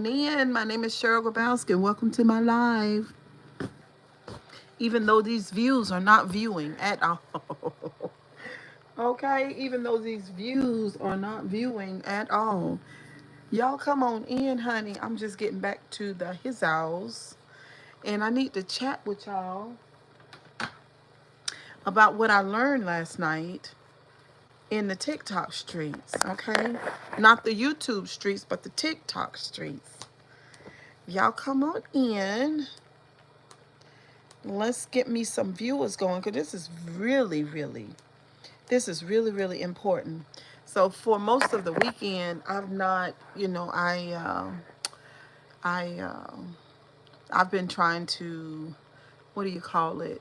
In. My name is Cheryl Grabowski, and welcome to my live. Even though these views are not viewing at all. Okay, even though these views are not viewing at all. Y'all come on in, honey. I'm just getting back to the his house. And I need to chat with y'all about what I learned last night in the TikTok streets, okay? Not the YouTube streets, but the TikTok streets. Y'all come on in. Let's get me some viewers going because this is really important. So for most of the weekend, I've not, I, I've been trying to, what do you call it?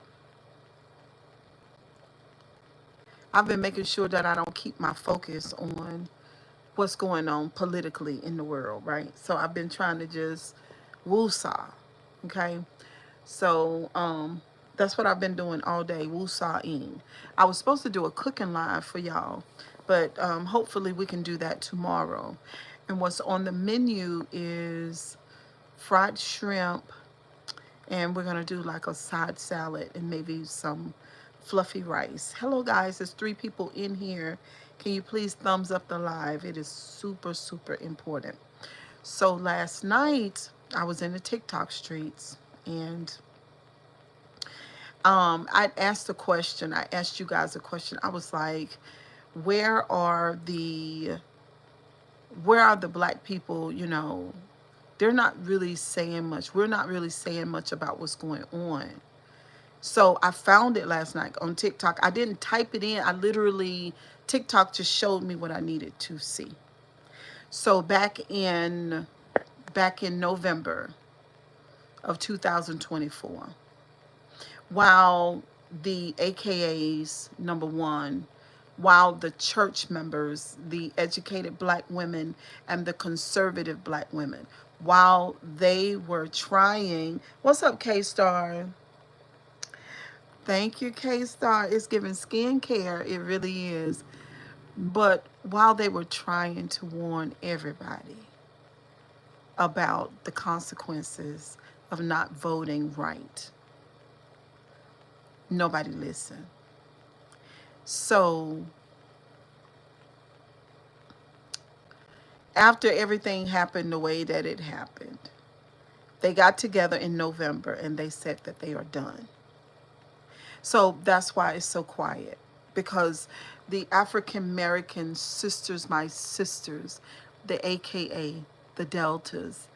I've been making sure that I don't keep my focus on what's going on politically in the world, right? So I've been trying to just woosah, okay? So that's what I've been doing all day, woosahing. I was supposed to do a cooking live for y'all, but hopefully we can do that tomorrow. And what's on the menu is fried shrimp, and we're gonna do like a side salad and maybe some fluffy rice. Hello guys, there's 3 people in here. Can you please thumbs up the live? It is super important. So last night I was in the TikTok streets, and I asked a question. I asked you guys a question. I was like, where are the black people, they're not really saying much. We're not really saying much about what's going on. So I found it last night on TikTok. I didn't type it in. I literally, TikTok just showed me what I needed to see. So back in November of 2024, while the AKAs, number one, while the church members, the educated black women and the conservative black women, while they were trying, what's up, K-Star? Thank you, K-Star. It's giving skincare. It really is. But while they were trying to warn everybody about the consequences of not voting right, nobody listened. So after everything happened the way that it happened, they got together in November and they said that they are done. So that's why it's so quiet, because the African American sisters, my sisters, the AKA, the Deltas,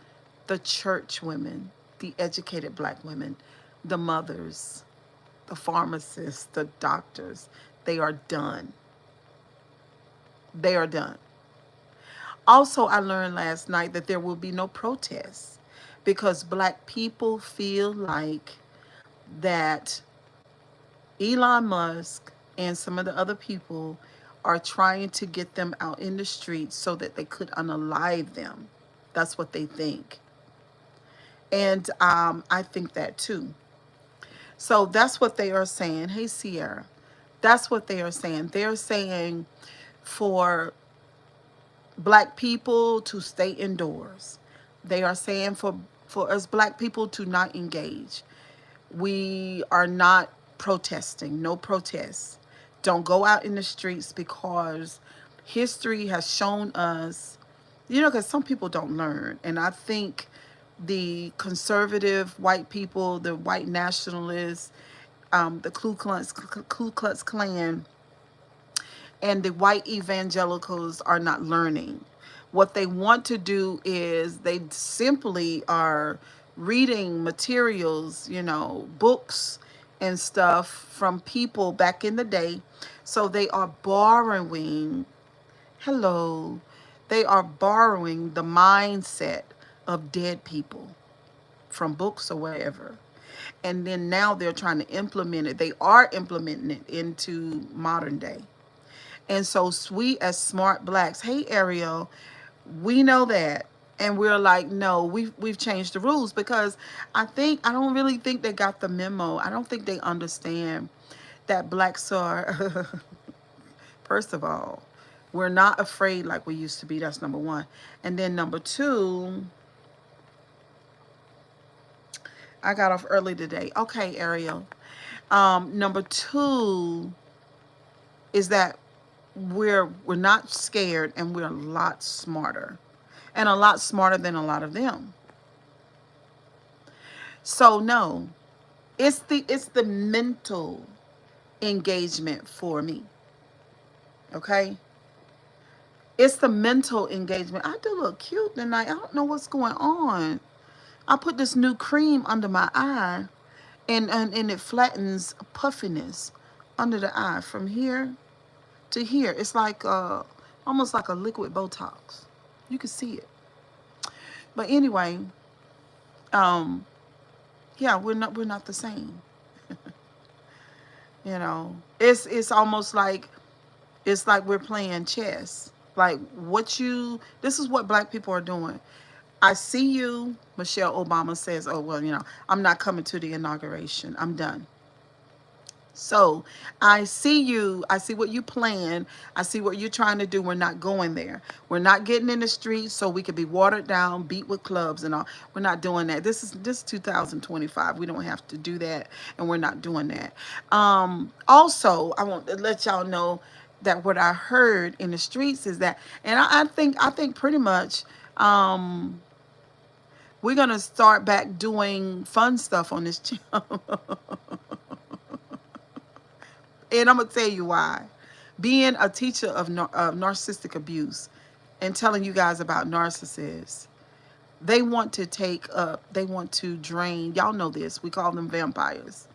the church women, the educated black women, the mothers, the pharmacists, the doctors, they are done. They are done. Also, I learned last night that there will be no protests because black people feel like that Elon Musk and some of the other people are trying to get them out in the streets so that they could unalive them. That's what they think. And I think that too. So that's what they are saying. Hey, Sierra. That's what they are saying. They're saying for black people to stay indoors. They are saying for us black people to not engage. We are not protesting. No protests. Don't go out in the streets because history has shown us, because some people don't learn. And I think the conservative white people, the white nationalists, the Ku Klux Klan, and the white evangelicals are not learning. What they want to do is they simply are reading materials, books and stuff from people back in the day. So they are borrowing, hello, they are borrowing the mindset of dead people from books or wherever. And then now they're trying to implement it. They are implementing it into modern day. And so we as smart blacks, hey Ariel, we know that. And we're like, no, we've changed the rules because I don't really think they got the memo. I don't think they understand that blacks are, first of all, we're not afraid like we used to be. That's number one. And then number two, I got off early today. Okay, Ariel. Number two is that we're not scared, and we're a lot smarter, and a lot smarter than a lot of them. So no, it's the mental engagement for me. Okay, it's the mental engagement. I do look cute tonight. I don't know what's going on. I put this new cream under my eye, and it flattens puffiness under the eye from here to here. It's like almost like a liquid Botox. You can see it. But anyway, um, yeah, we're not the same. It's almost like we're playing chess. Like what you this is what black people are doing. I see you. Michelle Obama says, "Oh well, I'm not coming to the inauguration. I'm done." So I see you. I see what you plan. I see what you're trying to do. We're not going there. We're not getting in the streets so we could be watered down, beat with clubs and all. We're not doing that. This is 2025. We don't have to do that, and we're not doing that. Also, I want to let y'all know that what I heard in the streets is that, and I think pretty much. We're gonna start back doing fun stuff on this channel. And I'm gonna tell you why. Being a teacher of narcissistic abuse and telling you guys about narcissists, they want to take up, they want to drain. Y'all know this. We call them vampires.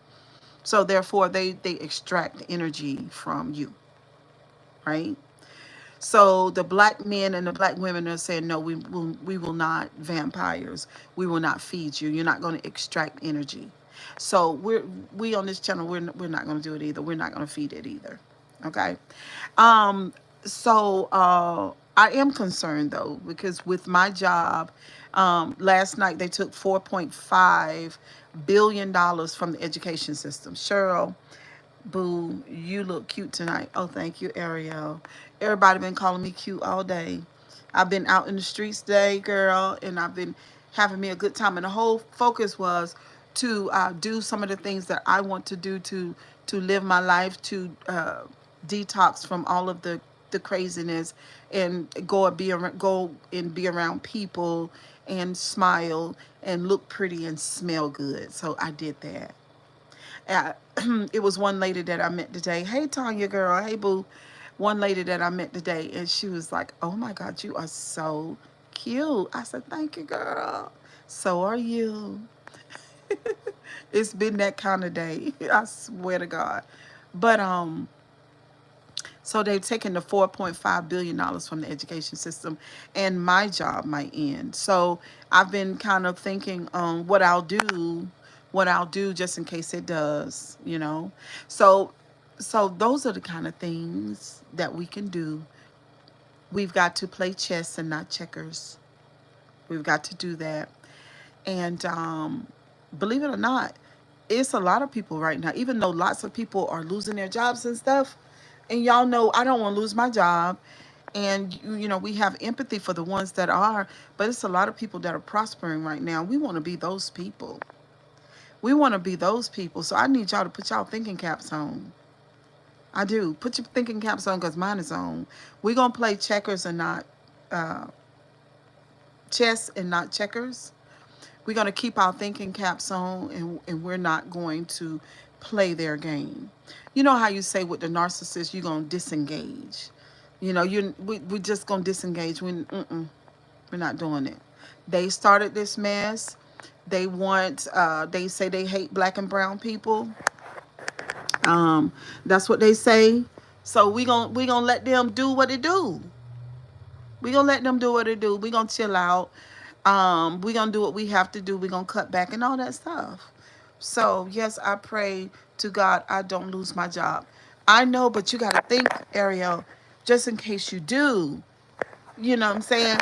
So therefore, they extract energy from you, right? So the black men and the black women are saying, no, we will not vampires. We will not feed you. You're not going to extract energy. So we on this channel, we're not going to do it either. We're not going to feed it either. Okay. Um, so I am concerned though, because with my job, last night they took $4.5 billion from the education system. Cheryl, boo, you look cute tonight. Oh, thank you, Ariel. Everybody been calling me cute all day. I've been out in the streets today, girl, and I've been having me a good time. And the whole focus was to do some of the things that I want to do to live my life, to detox from all of the craziness, and go and be around people and smile and look pretty and smell good. So I did that. Uh, it was one lady that I met today. Hey, Tanya, girl. Hey, boo. One lady that I met today, and she was like, "Oh my God, you are so cute." I said, "Thank you, girl. So are you." It's been that kind of day. I swear to God. But so they've taken the $4.5 billion from the education system, and my job might end. So I've been kind of thinking on what I'll do just in case it does. So those are the kind of things that we can do. We've got to play chess and not checkers. We've got to do that. And believe it or not, it's a lot of people right now, even though lots of people are losing their jobs and stuff. And y'all know I don't want to lose my job. And, we have empathy for the ones that are, but it's a lot of people that are prospering right now. We want to be those people. We want to be those people. So I need y'all to put y'all thinking caps on. I do. Put your thinking caps on because mine is on. We're going to play checkers and not uh, chess and not checkers. We're going to keep our thinking caps on, and we're not going to play their game. You know how you say with the narcissist, you're going to disengage. We're just going to disengage. We're not doing it. They started this mess. They say they hate black and brown people. That's what they say. So we gonna let them do what they do. We gonna let them do what they do. We gonna chill out. We gonna do what we have to do. We gonna cut back and all that stuff. So yes, I pray to God I don't lose my job. I know, but you gotta think, Ariel, just in case you do. You know what I'm saying?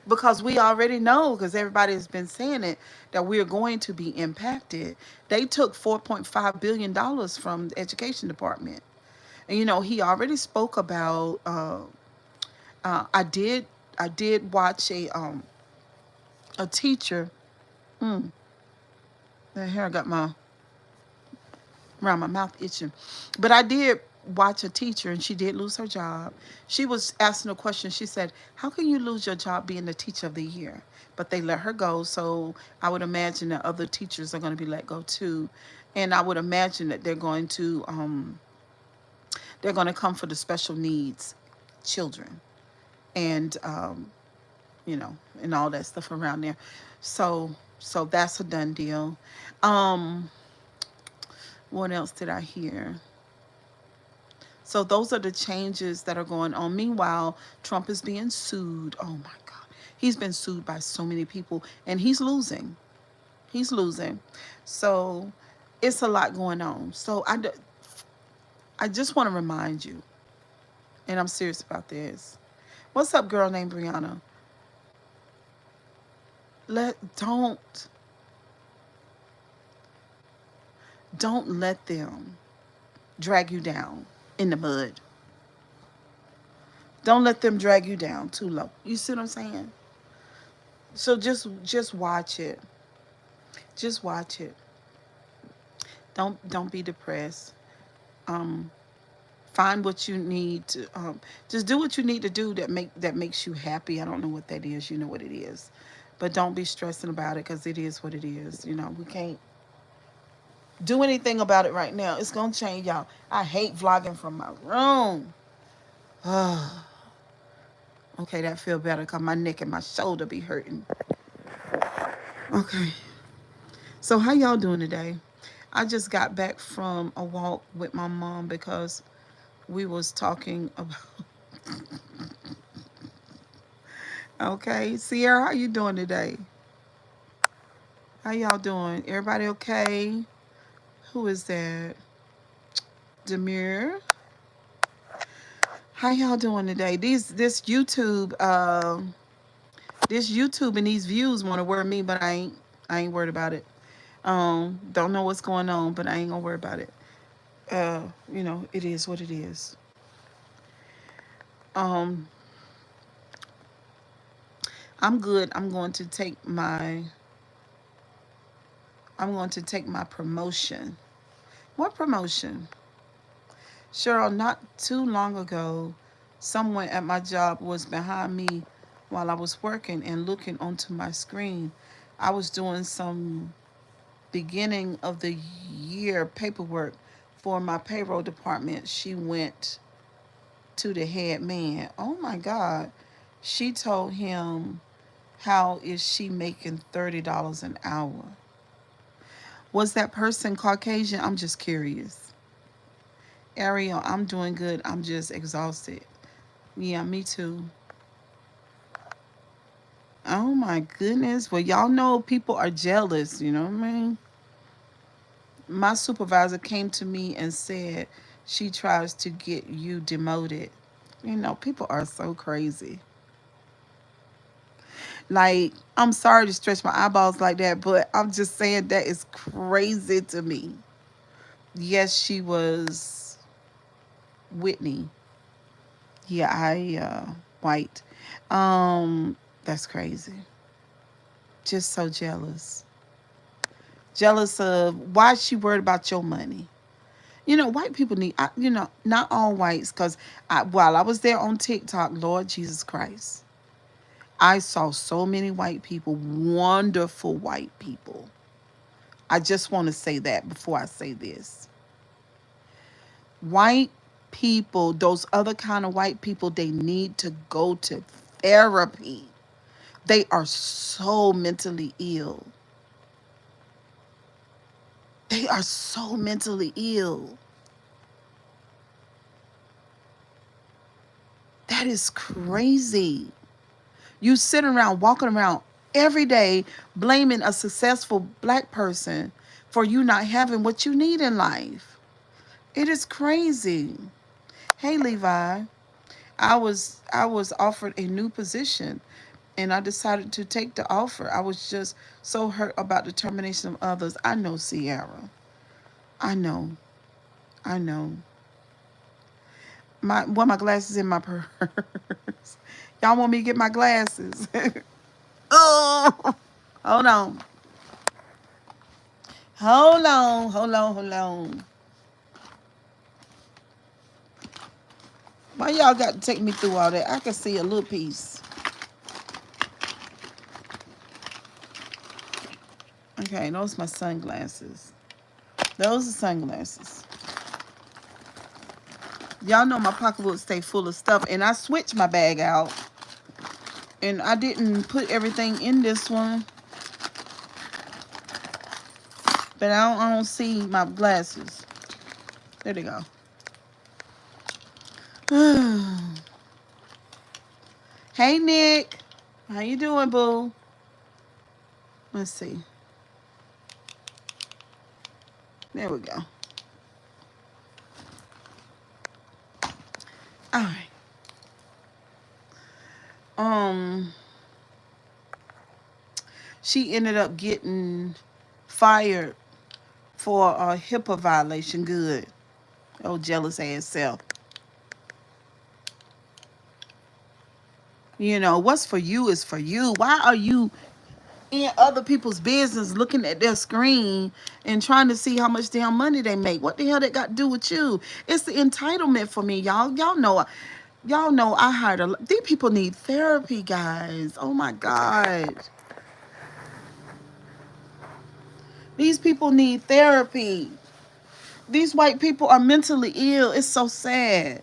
Because we already know, because everybody has been saying it, that we're going to be impacted. They took $4.5 billion from the education department. And he already spoke about I did watch a teacher. The hair got my around my mouth itching. But I did watch a teacher, and she did lose her job. She was asking a question. She said, "How can you lose your job being the teacher of the year?" But they let her go. So I would imagine that other teachers are going to be let go too, and I would imagine that they're going to come for the special needs children, and you know, and all that stuff around there. So that's a done deal. Um, what else did I hear? So those are the changes that are going on. Meanwhile, Trump is being sued. Oh my God. He's been sued by so many people, and he's losing. He's losing. So it's a lot going on. So I just want to remind you, and I'm serious about this. What's up, girl named Brianna? Don't let them drag you down in the mud. Don't let them drag you down too low. You see what I'm saying? So just watch it. Just watch it. Don't be depressed. Um, find what you need to. Just do what you need to do that makes you happy. I don't know what that is. You know what it is, but don't be stressing about it because it is what it is. You know we can't do anything about it right now. It's gonna change, y'all. I hate vlogging from my room. Okay, that feel better because my neck and my shoulder be hurting. Okay. So how y'all doing today? I just got back from a walk with my mom because we was talking about. Okay, Sierra, how you doing today? How y'all doing? Everybody okay? Who is that? Demir. How y'all doing today? This YouTube and these views want to worry me, but I ain't worried about it. Don't know what's going on, but I ain't gonna worry about it. It is what it is. Um, I'm good. I'm going to take my promotion. What promotion? Cheryl, not too long ago, someone at my job was behind me while I was working and looking onto my screen. I was doing some beginning of the year paperwork for my payroll department. She went to the head man. Oh my God. She told him, how is she making $30 an hour? Was that person Caucasian? I'm just curious. Ariel, I'm doing good. I'm just exhausted. Yeah, me too. Oh my goodness. Well, y'all know people are jealous, you know what I mean? My supervisor came to me and said she tries to get you demoted. You know, people are so crazy. Like, I'm sorry to stretch my eyeballs like that, but I'm just saying that is crazy to me. Yes, she was Whitney. Yeah, white. That's crazy. Just so jealous. Jealous of why she worried about your money. You know, white people need, not all whites, because while I was there on TikTok, Lord Jesus Christ, I saw so many white people, wonderful white people. I just want to say that before I say this. White people, those other kind of white people, they need to go to therapy. They are so mentally ill. They are so mentally ill. That is crazy. You sit around, walking around every day, blaming a successful black person for you not having what you need in life. It is crazy. Hey, Levi, I was offered a new position, and I decided to take the offer. I was just so hurt about the termination of others. I know, Sierra. I know. I know. My glasses in my purse. Y'all want me to get my glasses? Oh, hold on. Hold on, hold on, hold on. Why y'all got to take me through all that? I can see a little piece. Okay, those are my sunglasses. Those are sunglasses. Y'all know my pocketbook stay full of stuff, and I switched my bag out, and I didn't put everything in this one, but I don't see my glasses. There they go. Hey, Nick. How you doing, boo? Let's see. There we go. All right. She ended up getting fired for a HIPAA violation. Good. Oh, jealous ass self. You know, what's for you is for you. Why are you in other people's business looking at their screen and trying to see how much damn money they make? What the hell that got to do with you? It's the entitlement for me, y'all. Y'all know I hired these people need therapy, guys. Oh my God. These people need therapy. These white people are mentally ill. It's so sad.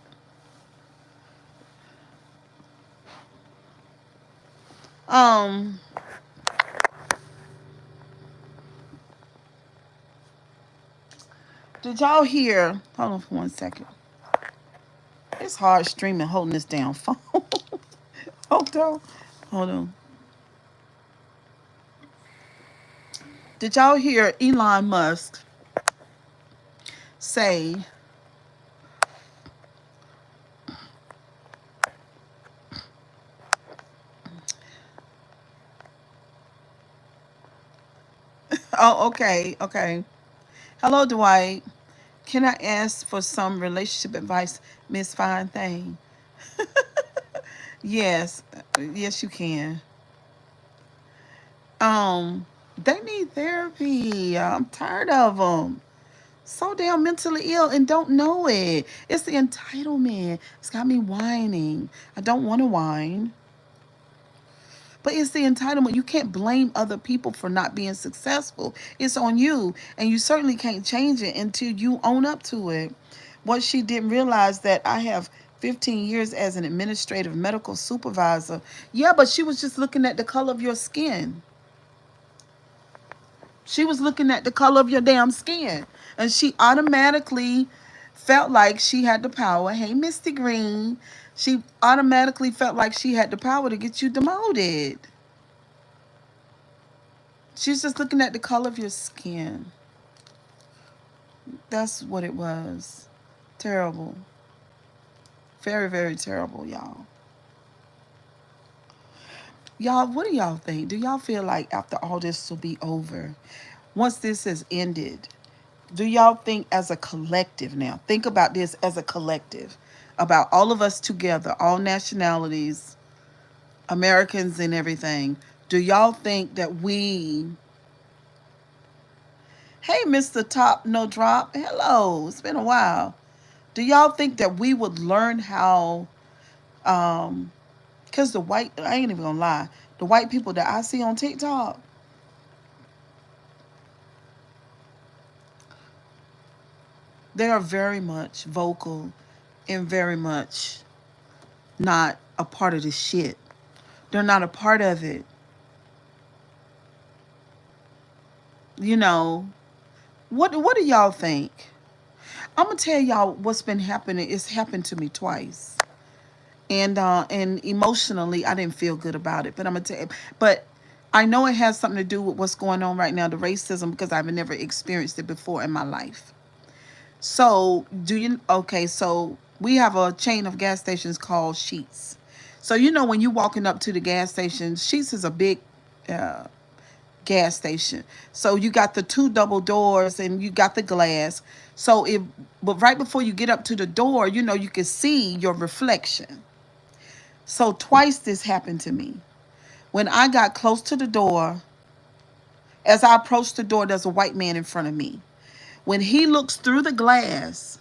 Did y'all hear? Hold on for 1 second. It's hard streaming holding this damn phone. Hold on. Hold on. Did y'all hear Elon Musk say oh, okay, okay. Hello, Dwight. Can I ask for some relationship advice, Miss Fine Thing? Yes. Yes, you can. They need therapy. I'm tired of them. So damn mentally ill and don't know it. It's the entitlement. It's got me whining. I don't want to whine. But it's the entitlement. You can't blame other people for not being successful. It's on you. And you certainly can't change it until you own up to it. What she didn't realize that I have 15 years as an administrative medical supervisor. Yeah, but she was just looking at the color of your skin. She was looking at the color of your damn skin. And she automatically felt like she had the power. Hey, Misty Green. She automatically felt like she had the power to get you demoted. She's just looking at the color of your skin. That's what it was. Terrible. Very, very terrible, y'all. Y'all, what do y'all think? Do y'all feel like after all this will be over, once this has ended, do y'all think as a collective now, think about this as a collective, about all of us together, all nationalities, Americans and everything, do y'all think that hey, Mr. Top No Drop, hello, it's been a while. Do y'all think that we would learn how, because I ain't even gonna lie, the white people that I see on TikTok, they are very much vocal and very much not a part of this shit. They're not a part of it. You know, what do y'all think? I'm gonna tell y'all what's been happening. It's happened to me twice. And emotionally I didn't feel good about it. But I'm gonna tell you, but I know it has something to do with what's going on right now, the racism, because I've never experienced it before in my life. So so we have a chain of gas stations called Sheets. So when you walking up to the gas station, Sheets is a big uh, gas station. So you got the two double doors and you got the glass. But right before you get up to the door, you can see your reflection. So twice this happened to me. When I got close to the door, As I approach the door, there's a white man in front of me. When he looks through the glass,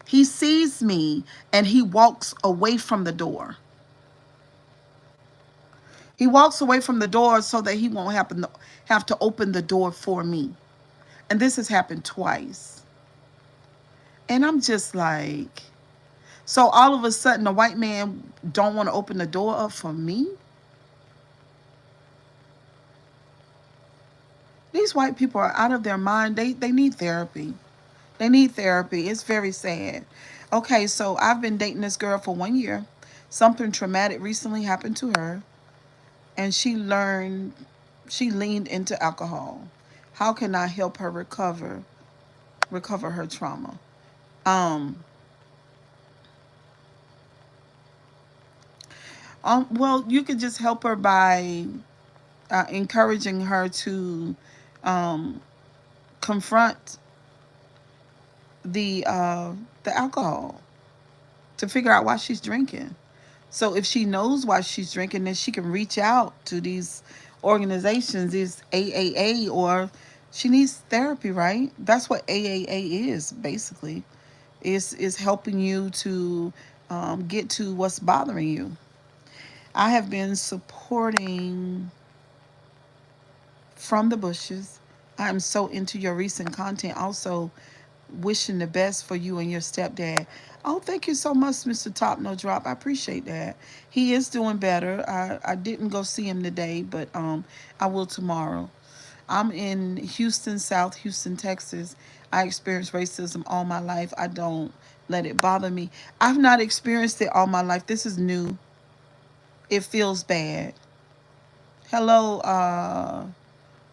he sees me and he walks away from the door. He walks away from the door so that he won't have to open the door for me. And this has happened twice. And I'm just like, so all of a sudden the white man don't want to open the door up for me? These white people are out of their mind. They need therapy. They need therapy. It's very sad. Okay, so I've been dating this girl for 1 year. Something traumatic recently happened to her, and she leaned into alcohol. How can I help her recover her trauma? Um, well, you could just help her by encouraging her to um, confront the alcohol, to figure out why she's drinking. So if she knows why she's drinking, then she can reach out to these organizations, these AAA, or she needs therapy, right? That's what AAA is basically. Is helping you to get to what's bothering you. I have been supporting from the bushes. I'm so into your recent content. Also, wishing the best for you and your stepdad. Oh, thank you so much, Mr. Top No Drop. I appreciate that. He is doing better. I didn't go see him today, but I will tomorrow. I'm in Houston, South Houston, Texas. I experienced racism all my life. I don't let it bother me. I've not experienced it all my life. This is new. It feels bad. Hello,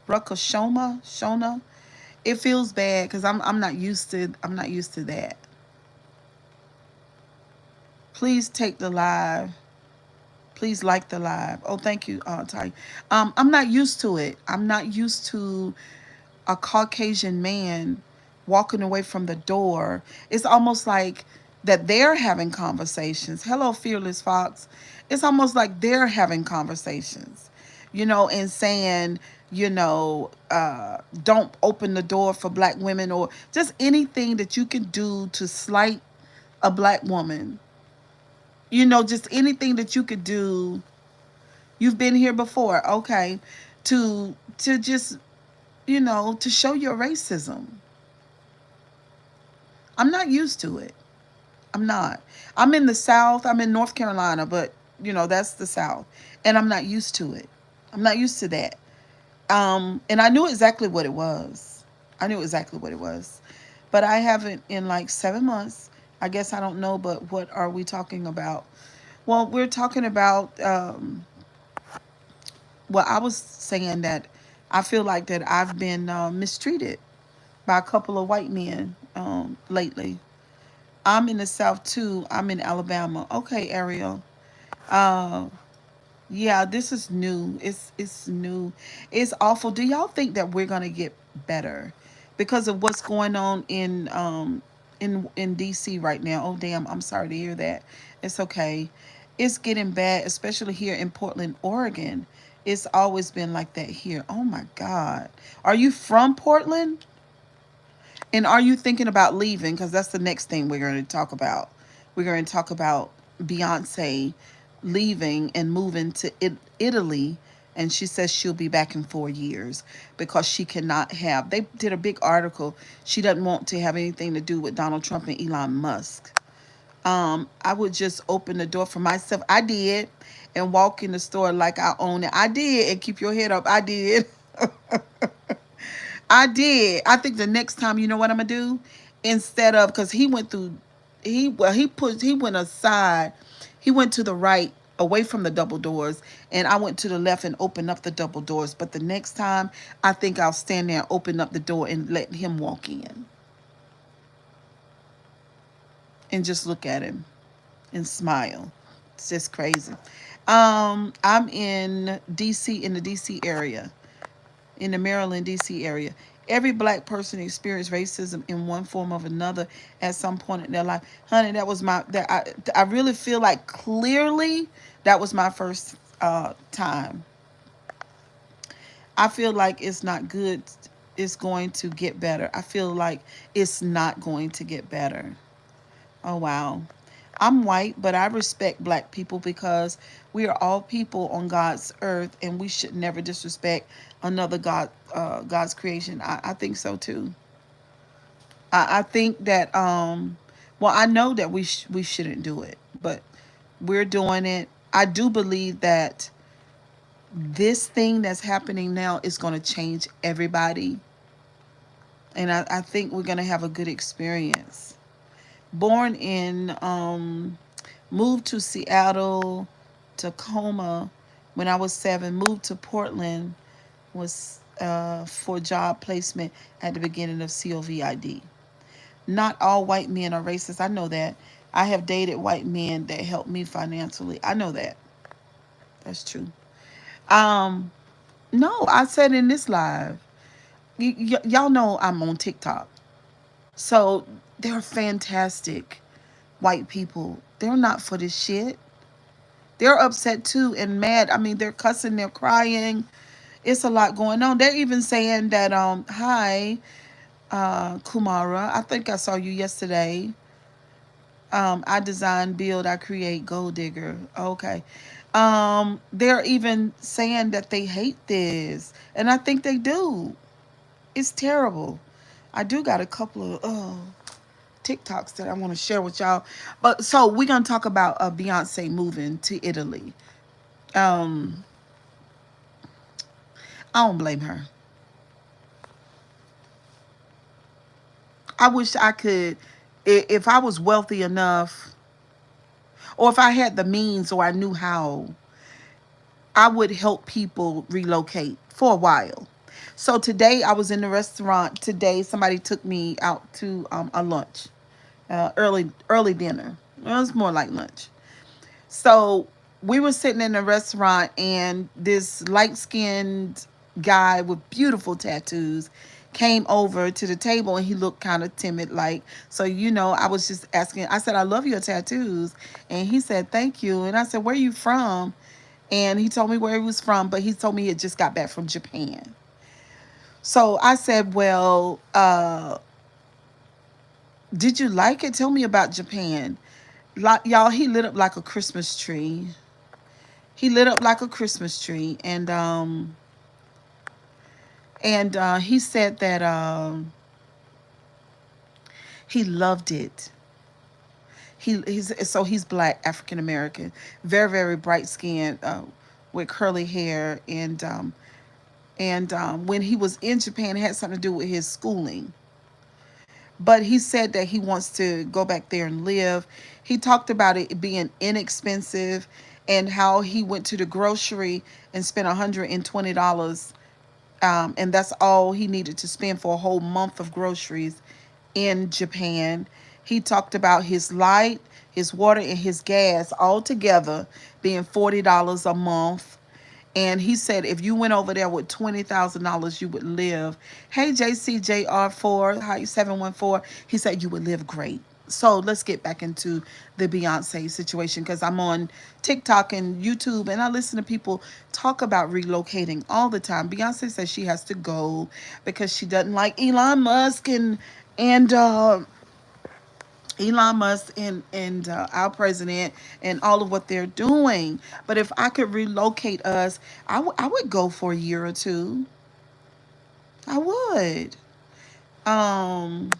Shona. It feels bad because I'm not used to that. Please take the live. Please like the live. Oh, thank you, Ty. I'm not used to it. I'm not used to a Caucasian man walking away from the door. It's almost like that they're having conversations. Hello, Fearless Fox. It's almost like they're having conversations, and saying, don't open the door for black women, or just anything that you can do to slight a black woman. Just anything that you could do. You've been here before, okay, to just, to show your racism. I'm not used to it. I'm not. I'm in the South. I'm in North Carolina, but that's the South, and I'm not used to it. I'm not used to that. And I knew exactly what it was. I knew exactly what it was, but I haven't in like 7 months. I guess I don't know, but what are we talking about? Well, we're talking about. Well, I was saying that I feel like that I've been mistreated by a couple of white men lately. I'm in the South too. I'm in Alabama. Okay, Ariel. Uh, yeah, this is new. It's new. It's awful. Do y'all think that we're gonna get better because of what's going on in DC right now? Oh damn, I'm sorry to hear that. It's okay. It's getting bad, especially here in Portland, Oregon. It's always been like that here. Oh my God. Are you from Portland? And are you thinking about leaving? Because that's the next thing we're going to talk about. We're going to talk about Beyonce leaving and moving to Italy. And she says she'll be back in 4 years because she cannot have. They did a big article. She doesn't want to have anything to do with Donald Trump and Elon Musk. I would just open the door for myself. I did. And walk in the store like I own it. I did. And keep your head up. I did. I did. I think the next time, you know what I'm gonna do? Instead of, because he went through, he went aside, he went to the right, away from the double doors, and I went to the left and opened up the double doors. But the next time, I think I'll stand there, open up the door, and let him walk in, and just look at him, and smile. It's just crazy. I'm in DC, in the DC area, in the Maryland, D.C. area. Every black person experienced racism in one form or another at some point in their life. Honey, that was I really feel like clearly that was my first time. I feel like it's not good. It's going to get better. I feel like it's not going to get better. Oh, wow. I'm white, but I respect black people because we are all people on God's earth, and we should never disrespect another God's creation. I think so too. I think that well, I know that we shouldn't do it, but we're doing it. I do believe that this thing that's happening now is going to change everybody, and I think we're going to have a good experience. Born in moved to Seattle, Tacoma when I was 7. Moved to Portland was for job placement at the beginning of COVID. Not all white men are racist. I know that. I have dated white men that helped me financially. I know that. That's true. Um, no, I said in this live, y'all know I'm on TikTok. So they're fantastic white people. They're not for this shit. They're upset too and mad. I mean, they're cussing, they're crying. It's a lot going on. They're even saying that, hi, Kumara. I think I saw you yesterday. I design, build, I create, gold digger. Okay. They're even saying that they hate this. And I think they do. It's terrible. I do got a couple of TikToks that I want to share with y'all. But so we're gonna talk about Beyonce moving to Italy. Um, I don't blame her. I wish I could, if I was wealthy enough, or if I had the means, or I knew how, I would help people relocate for a while. So today I was in the restaurant. Today somebody took me out to a lunch, early dinner. Well, it was more like lunch. So we were sitting in a restaurant, and this light skinned guy with beautiful tattoos came over to the table, and he looked kind of timid, like, so, I was just asking. I said, I love your tattoos. And he said, thank you. And I said, where are you from? And he told me where he was from, but he told me he had just got back from Japan. So I said, well, did you like it? Tell me about Japan. Like, y'all, he lit up like a Christmas tree. He lit up like a Christmas tree, and he said that he loved it. He's black, African American, very very bright skin, with curly hair, and when he was in Japan, it had something to do with his schooling. But he said that he wants to go back there and live. He talked about it being inexpensive, and how he went to the grocery and spent $120, and that's all he needed to spend for a whole month of groceries in Japan. He talked about his light, his water, and his gas all together being $40 a month. And he said if you went over there with $20,000, you would live. Hey, JCJR4, hi, 714. He said you would live great. So let's get back into the Beyonce situation, because I'm on TikTok and YouTube, and I listen to people talk about relocating all the time. Beyonce says she has to go because she doesn't like and Elon Musk and our president and all of what they're doing. But if I could relocate us, I would go for a year or two. I would. Um,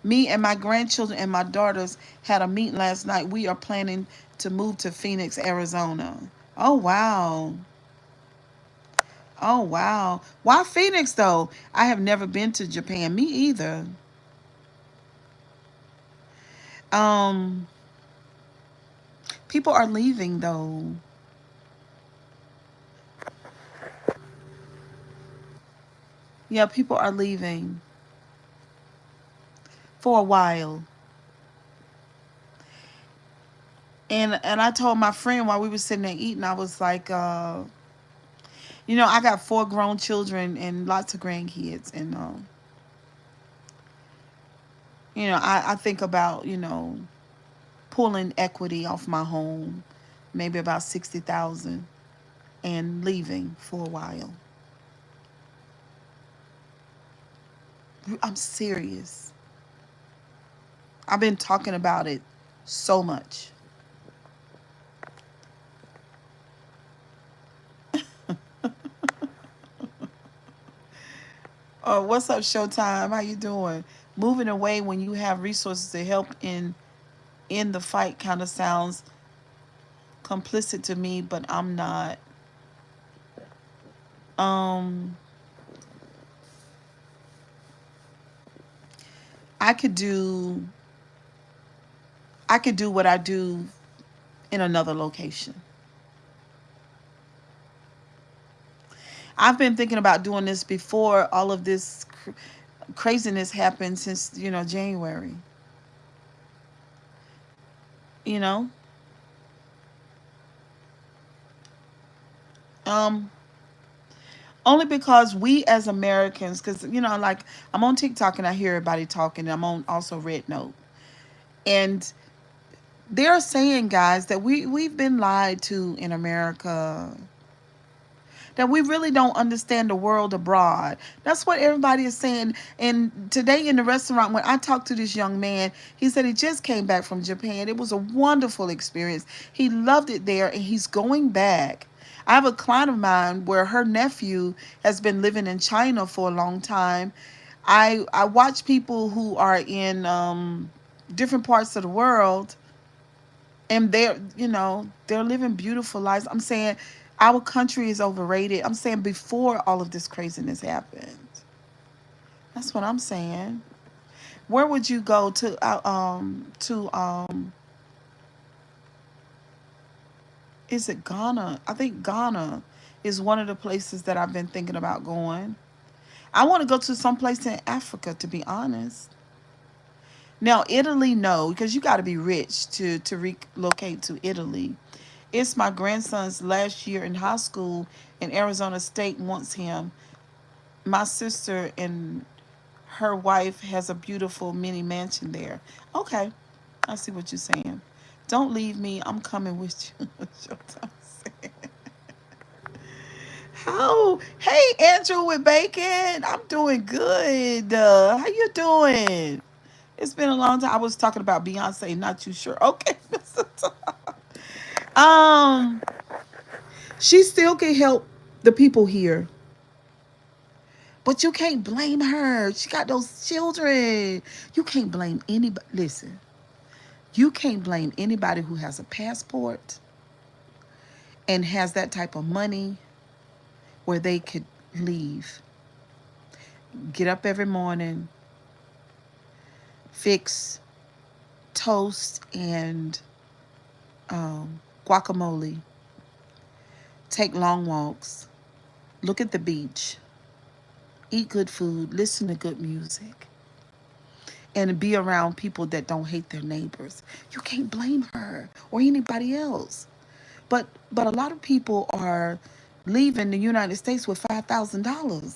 Me and my grandchildren and my daughters had a meeting last night. We are planning to move to Phoenix, Arizona. Oh wow. Oh wow. Why Phoenix though? I have never been to Japan. Me either. Um, People are leaving though. Yeah, people are leaving for a while. And I told my friend while we were sitting there eating, I was like, I got 4 grown children and lots of grandkids, and I think about, pulling equity off my home, maybe about 60,000. and leaving for a while. I'm serious. I've been talking about it so much. What's up, Showtime? How you doing? Moving away when you have resources to help in the fight kind of sounds complicit to me, but I'm not. Um, I could do I could do what I do in another location. I've been thinking about doing this before all of this craziness happened since, January. You know, um, only because we as Americans, because like I'm on TikTok and I hear everybody talking. I'm on also Red Note, and they're saying, guys, that we've been lied to in America, that we really don't understand the world abroad. That's what everybody is saying. And today in the restaurant, when I talked to this young man, he said he just came back from Japan. It was a wonderful experience. He loved it there and he's going back. I have a client of mine where her nephew has been living in China for a long time. I watch people who are in different parts of the world, and they're living beautiful lives. I'm saying our country is overrated. I'm saying before all of this craziness happened. That's what I'm saying. Where would you go to is it Ghana? I think Ghana is one of the places that I've been thinking about going. I want to go to some place in Africa, to be honest. Now, Italy, no, because you got to be rich to relocate to Italy. It's my grandson's last year in high school, and Arizona State wants him. My sister and her wife has a beautiful mini mansion there. Okay, I see what you're saying. Don't leave me. I'm coming with you. How? Hey, Andrew with bacon. I'm doing good. How you doing? It's been a long time. I was talking about Beyonce. Not too sure. Okay, um, she still can help the people here, but you can't blame her. She got those children. You can't blame anybody. Listen, you can't blame anybody who has a passport and has that type of money where they could leave, get up every morning, fix toast and guacamole, take long walks, look at the beach, eat good food, listen to good music, and be around people that don't hate their neighbors. You can't blame her or anybody else. But a lot of people are leaving the United States with $5,000.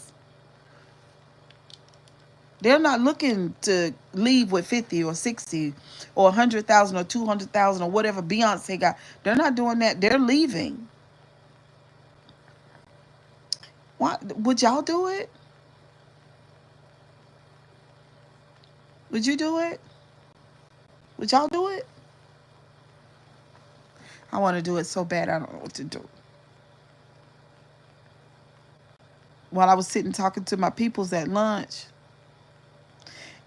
They're not looking to leave with 50 or 60 or 100,000 or 200,000 or whatever Beyonce got. They're not doing that. They're leaving. What would y'all do it? Would you do it? Would y'all do it? I want to do it so bad I don't know what to do. While I was sitting talking to my peoples at lunch,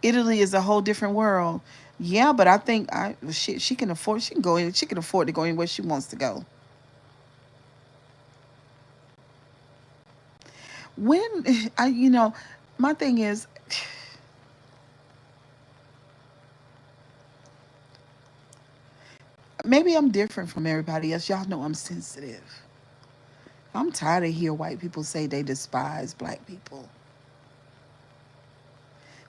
Italy is a whole different world. Yeah, but I think she can afford, she can go in, she can afford to go anywhere she wants to go. When my thing is, maybe I'm different from everybody else. Y'all know I'm sensitive. I'm tired of hearing white people say they despise black people.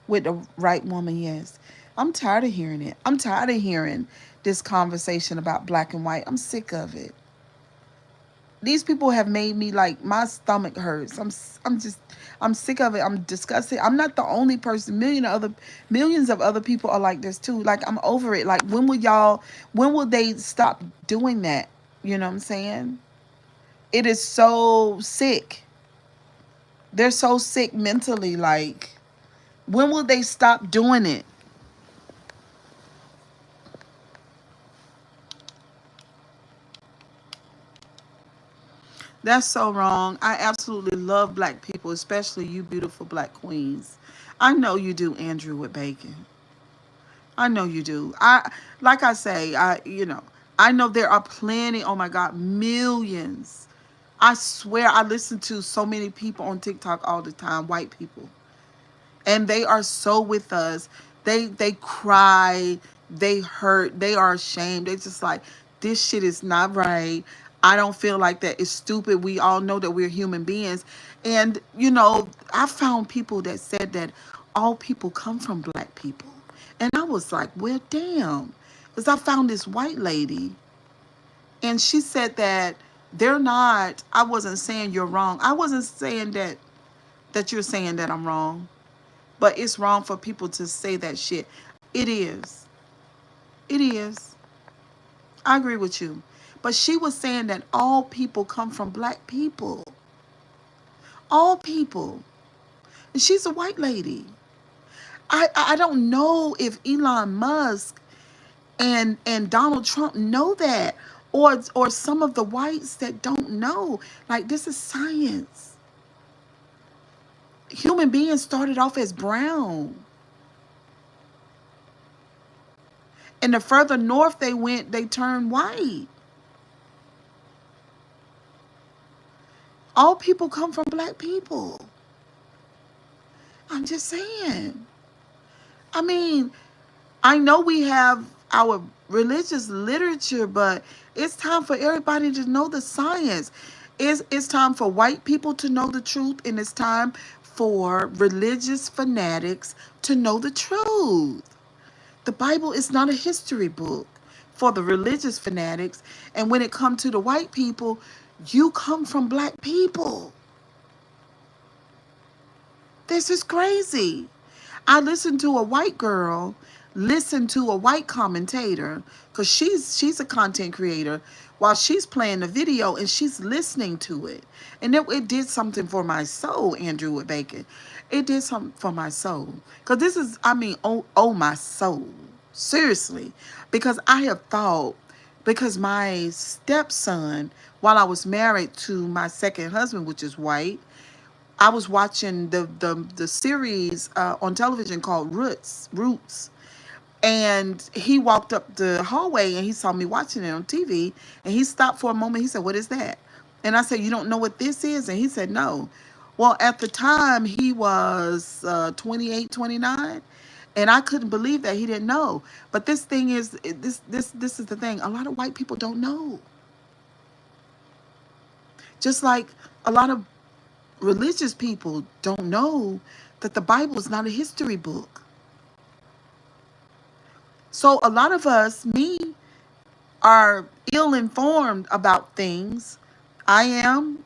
With the right woman, yes. I'm tired of hearing it. I'm tired of hearing this conversation about black and white. I'm sick of it. These people have made me, like, my stomach hurts. I'm sick of it. I'm disgusted. I'm not the only person. Millions of other people are like this too. Like, I'm over it. Like, when will they stop doing that? You know what I'm saying? It is so sick. They're so sick mentally. Like, when will they stop doing it? That's so wrong. I absolutely love black people, especially you beautiful black queens. I know you do, Andrew with bacon. I know you do. Like I say, I know there are plenty, oh my God, millions. I swear I listen to so many people on TikTok all the time, white people. And they are so with us. They cry, they hurt, they are ashamed. They just like, this shit is not right. I don't feel like that. It's stupid. We all know that we're human beings. And I found people that said that all people come from black people. And I was like, well, damn. Because I found this white lady and she said that they're not, I wasn't saying you're wrong. I wasn't saying that you're saying that I'm wrong. But it's wrong for people to say that shit. It is. It is. I agree with you. But she was saying that all people come from black people. All people. And she's a white lady. I don't know if Elon Musk and Donald Trump know that. Or some of the whites that don't know. Like, this is science. Human beings started off as brown. And the further north they went, they turned white. All people come from black people. I'm just saying. I mean, I know we have our religious literature, but it's time for everybody to know the science. It's time for white people to know the truth, and it's time for religious fanatics to know the truth. The Bible is not a history book for the religious fanatics. And when it comes to the white people, you come from black people. This is crazy. I listened to a white girl listen to a white commentator, because she's a content creator, while she's playing the video and she's listening to it. And it did something for my soul, Andrew with bacon. It did something for my soul. Because this is, I mean, oh my soul. Seriously. Because I have thought, because my stepson, while I was married to my second husband, which is white, I was watching the series on television called Roots. And he walked up the hallway and he saw me watching it on TV. And he stopped for a moment. He said, "What is that?" And I said, "You don't know what this is?" And he said, "No." Well, at the time, he was 28, 29. And I couldn't believe that he didn't know. But this thing is, this is the thing. A lot of white people don't know. Just like a lot of religious people don't know that the Bible is not a history book. So a lot of us, me, are ill-informed about things. I am.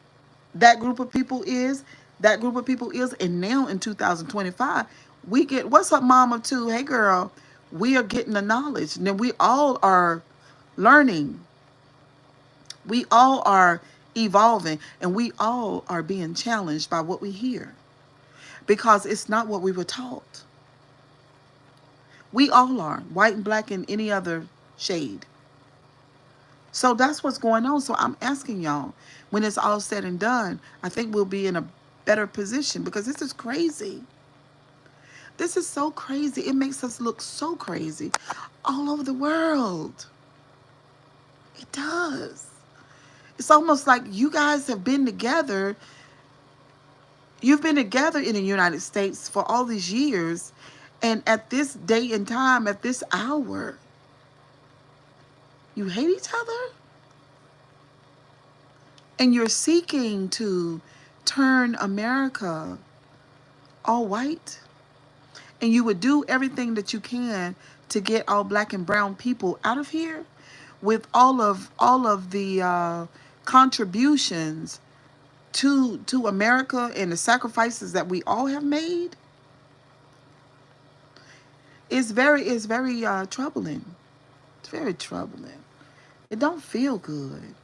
That group of people is. That group of people is. And now in 2025, we get, what's up, mama, too? Hey, girl. We are getting the knowledge. And then we all are learning. We all are evolving. And we all are being challenged by what we hear. Because it's not what we were taught. We all are. White and black and any other shade. So that's what's going on. So I'm asking y'all, when it's all said and done, I think we'll be in a better position, because this is crazy. This is so crazy. It makes us look so crazy all over the world. It does. It's almost like you guys have been together. You've been together in the United States for all these years. And at this day and time, at this hour, you hate each other? And you're seeking to turn America all white? And you would do everything that you can to get all black and brown people out of here, with all of the contributions to America and the sacrifices that we all have made? It's very troubling. It's very troubling. It don't feel good.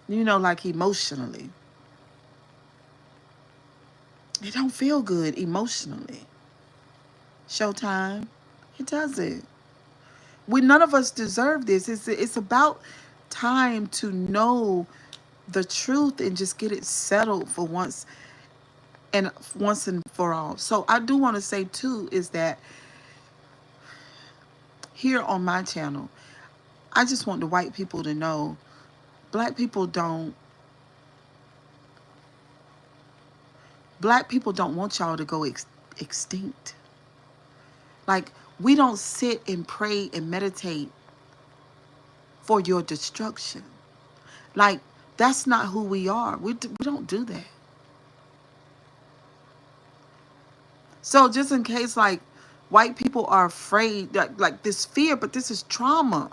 You know, like emotionally. It don't feel good emotionally. Showtime. It doesn't. We none of us deserve this. It's about time to know the truth and just get it settled for once and for all. So I do want to say too is that here on my channel, I just want the white people to know black people don't want y'all to go extinct. Like, we don't sit and pray and meditate for your destruction. Like, that's not who we are. We don't do that. So just in case, like, white people are afraid, like this fear, but this is trauma.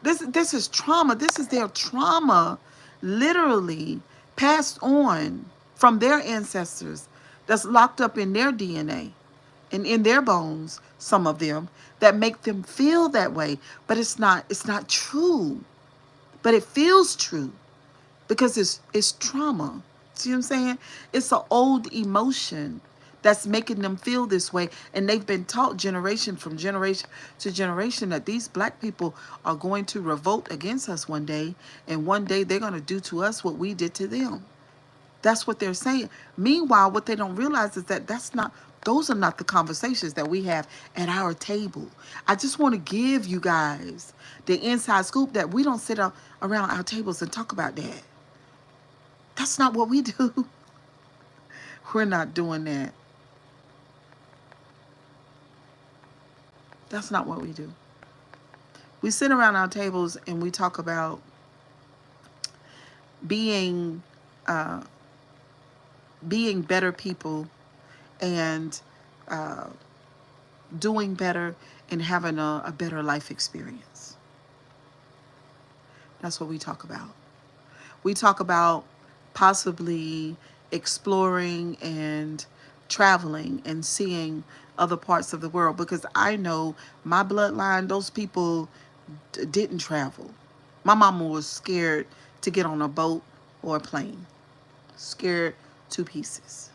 This is trauma. This is their trauma, literally passed on from their ancestors, that's locked up in their DNA and in their bones, some of them, that make them feel that way. But it's not true. But it feels true because it's trauma. See what I'm saying? It's an old emotion that's making them feel this way. And they've been taught generation from generation to generation that these black people are going to revolt against us one day. And one day they're going to do to us what we did to them. That's what they're saying. Meanwhile, what they don't realize is that those are not the conversations that we have at our table. I just want to give you guys the inside scoop that we don't sit around our tables and talk about that. That's not what we do. We're not doing that. That's not what we do. We sit around our tables and we talk about being uh, being better people and uh, doing better and having a better life experience. That's what we talk about. We talk about possibly exploring and traveling and seeing other parts of the world, because I know my bloodline, those people didn't travel. My mama was scared to get on a boat or a plane. Scared to pieces.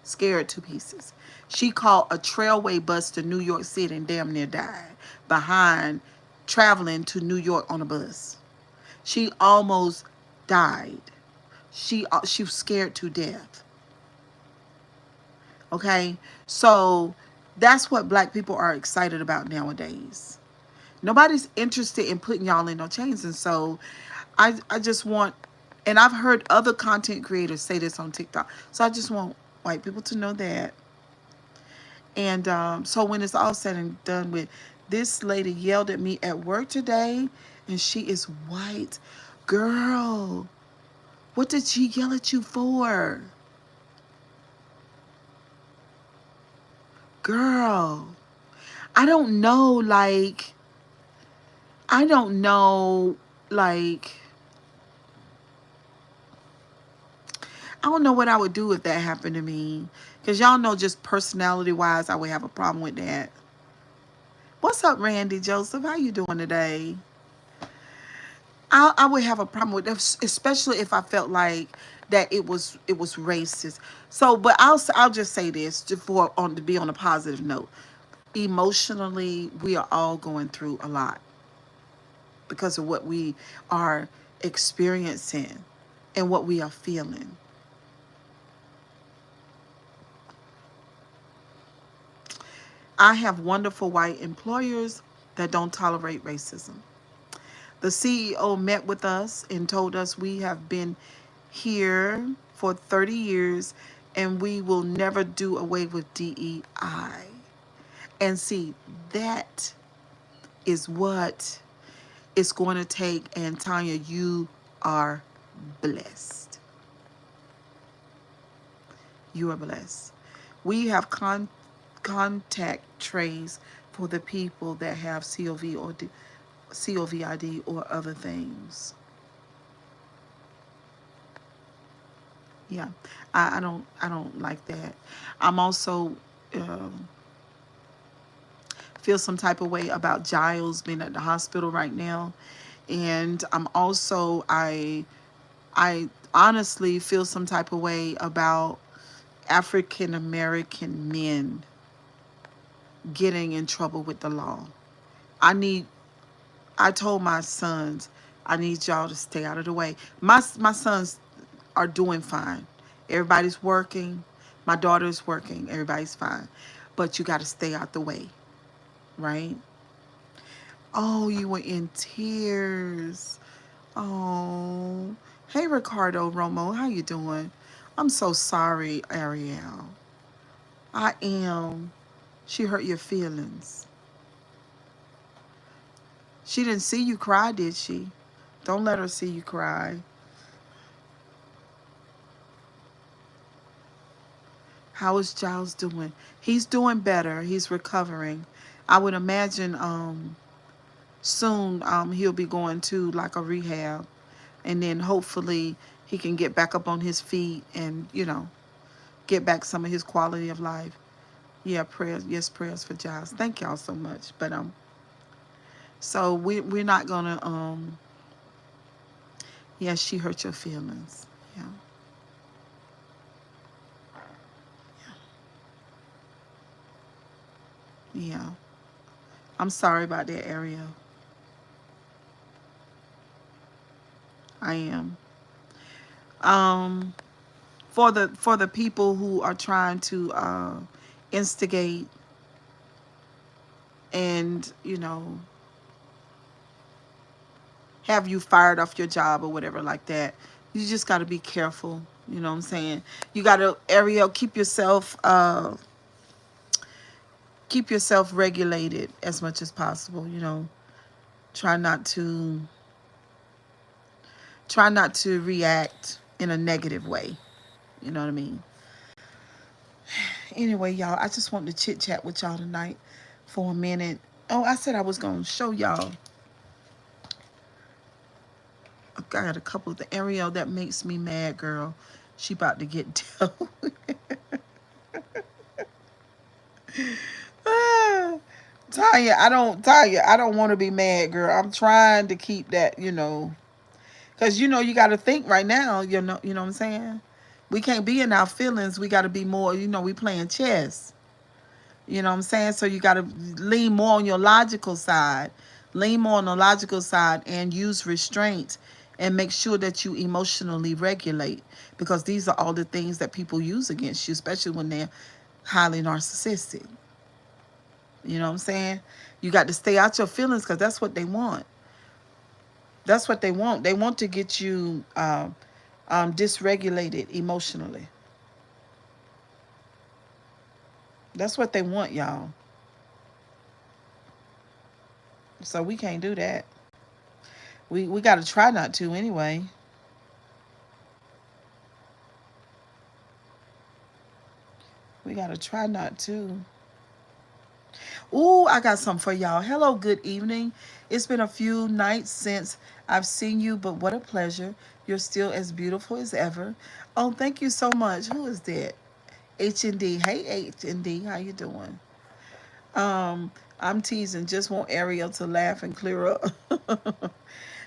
Scared to pieces. She caught a trailway bus to New York City and damn near died behind traveling to New York on a bus. She almost died. She was scared to death. Okay? So that's what black people are excited about nowadays. Nobody's interested in putting y'all in no chains. And so I just want, and I've heard other content creators say this on TikTok. So I just want white people to know that. And so when it's all said and done with, this lady yelled at me at work today, and she is white. Girl, what did she yell at you for? Girl, I don't know, like, I don't know, like, I don't know what I would do if that happened to me. Because y'all know, just personality-wise, I would have a problem with that. What's up, Randy Joseph? How you doing today? I would have a problem with that, especially if I felt like that it was racist. So, but I'll just say this to be on a positive note. Emotionally, we are all going through a lot because of what we are experiencing and what we are feeling. I have wonderful white employers that don't tolerate racism. The CEO met with us and told us we have been here for 30 years and we will never do away with DEI. And see, that is what it's going to take. And Tanya, you are blessed. You are blessed. We have contact trays for the people that have COVID or other things. Yeah, I don't like that. I'm also feel some type of way about Giles being at the hospital right now. And I'm also, I honestly feel some type of way about African American men getting in trouble with the law. I need, I told my sons, I need y'all to stay out of the way. My sons are doing fine. Everybody's working. My daughter's working. Everybody's fine. But you got to stay out the way, right? Oh, you were in tears. Oh, hey Ricardo Romo, how you doing? I'm so sorry, Ariel. I am. She hurt your feelings. She didn't see you cry, did she? Don't let her see you cry. How is Giles doing? He's doing better. He's recovering. I would imagine soon he'll be going to like a rehab, and then hopefully he can get back up on his feet and, you know, get back some of his quality of life. Yeah, prayers. Yes, prayers for Giles. Thank y'all so much. But so we're not gonna yeah, she hurt your feelings. Yeah. Yeah. I'm sorry about that, Ariel. I am. Um for the people who are trying to instigate and, you know, have you fired off your job or whatever like that, you just got to be careful. You know what I'm saying? You got to, Ariel, keep yourself regulated as much as possible. You know, try not to react in a negative way. You know what I mean? Anyway, y'all, I just wanted to chit chat with y'all tonight for a minute. Oh, I said I was gonna show y'all. I got a couple of the Ariel that makes me mad, girl. She about to get dealt. Tanya, I don't want to be mad, girl. I'm trying to keep that, you know, because, you know, you got to think right now, you know what I'm saying? We can't be in our feelings. We got to be more, you know, we playing chess. You know what I'm saying? So you got to lean more on your logical side. Lean more on the logical side and use restraint and make sure that you emotionally regulate, because these are all the things that people use against you, especially when they're highly narcissistic. You know what I'm saying? You got to stay out your feelings because that's what they want. That's what they want. They want to get you dysregulated emotionally. That's what they want, y'all. So we can't do that. We got to try not to anyway. We got to try not to. Ooh, I got something for y'all. Hello, good evening. It's been a few nights since I've seen you, but what a pleasure. You're still as beautiful as ever. Oh, thank you so much. Who is that? H&D. Hey, H&D. How you doing? I'm teasing. Just want Ariel to laugh and clear up.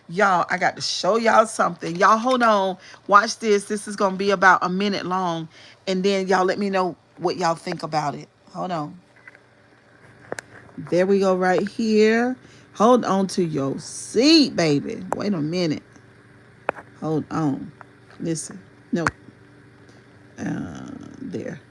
Y'all, I got to show y'all something. Y'all, hold on. Watch this. This is going to be about a minute long. And then y'all let me know what y'all think about it. Hold on. There we go right here. Hold on to your seat, baby. Wait a minute. Hold on. Listen. No. There.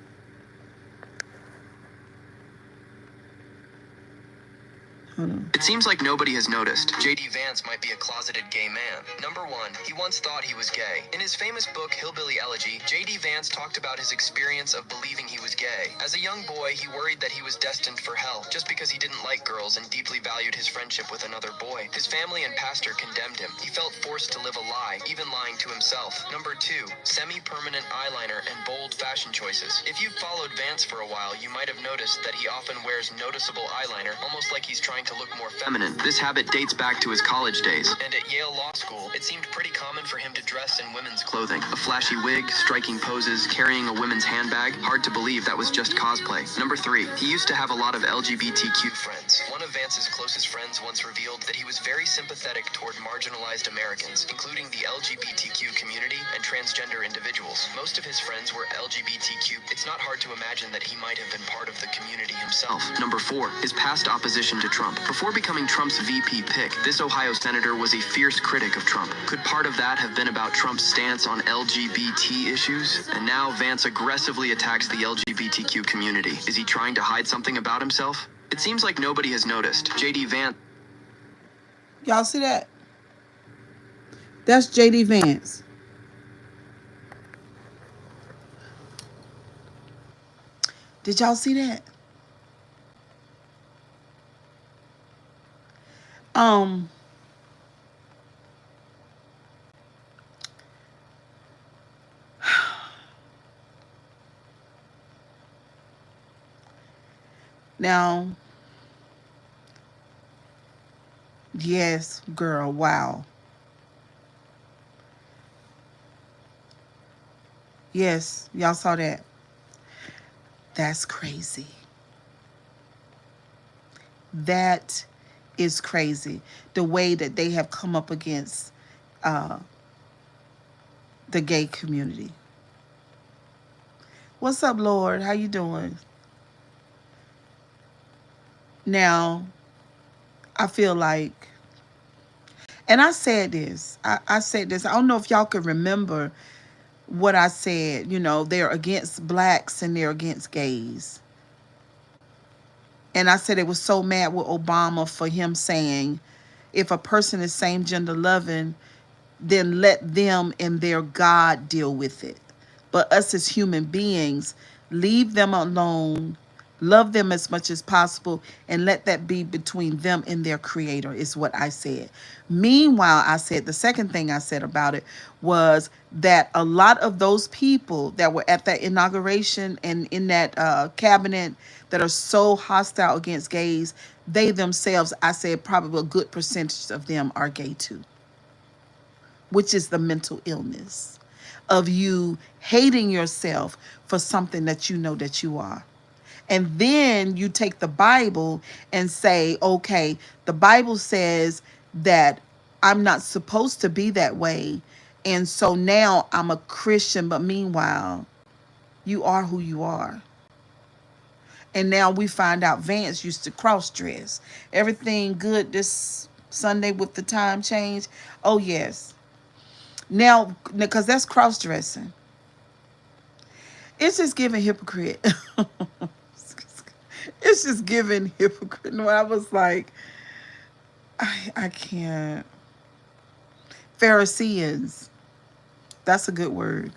Hold on. It seems like nobody has noticed. J.D. Vance might be a closeted gay man. Number one, he once thought he was gay. In his famous book, Hillbilly Elegy, J.D. Vance talked about his experience of believing he was gay. As a young boy, he worried that he was destined for hell, just because he didn't like girls and deeply valued his friendship with another boy. His family and pastor condemned him. He felt forced to live a lie, even lying to himself. Number two, semi-permanent eyeliner and bold fashion choices. If you've followed Vance for a while, you might have noticed that he often wears noticeable eyeliner, almost like he's trying to to look more feminine. This habit dates back to his college days. And at Yale Law School, it seemed pretty common for him to dress in women's clothing. A flashy wig, striking poses, carrying a women's handbag. Hard to believe that was just cosplay. Number 3, he used to have a lot of LGBTQ friends. One of Vance's closest friends once revealed that he was very sympathetic toward marginalized Americans, including the LGBTQ community and transgender individuals. Most of his friends were LGBTQ. It's not hard to imagine that he might have been part of the community himself. Number 4, his past opposition to Trump. Before becoming Trump's VP pick, this Ohio senator was a fierce critic of Trump. Could part of that have been about Trump's stance on LGBT issues? And now Vance aggressively attacks the LGBTQ community. Is he trying to hide something about himself? It seems like nobody has noticed. JD Vance. Y'all see that? That's JD Vance. Did y'all see that? Now, yes, girl, wow. Yes, y'all saw that. That's crazy. That is crazy. The way that they have come up against the gay community. What's up, Lord? How you doing? Now, I feel like, and I said this. I said this. I don't know if y'all can remember what I said. You know, they're against blacks and they're against gays. And I said it was so mad with Obama for him saying, if a person is same gender loving, then let them and their God deal with it. But us as human beings, leave them alone, love them as much as possible, and let that be between them and their creator, is what I said. Meanwhile, I said, the second thing I said about it was that a lot of those people that were at that inauguration and in that cabinet that are so hostile against gays, they themselves, I said probably a good percentage of them are gay too, which is the mental illness of you hating yourself for something that you know that you are. And then you take the Bible and say, okay, the Bible says that I'm not supposed to be that way. And so now I'm a Christian, but meanwhile, you are who you are. And now we find out Vance used to cross dress. Everything good this Sunday with the time change? Oh, yes. Now, because that's cross dressing. It's just giving hypocrite. It's just giving hypocrite. No, I was like, I can't. Pharisees. That's a good word.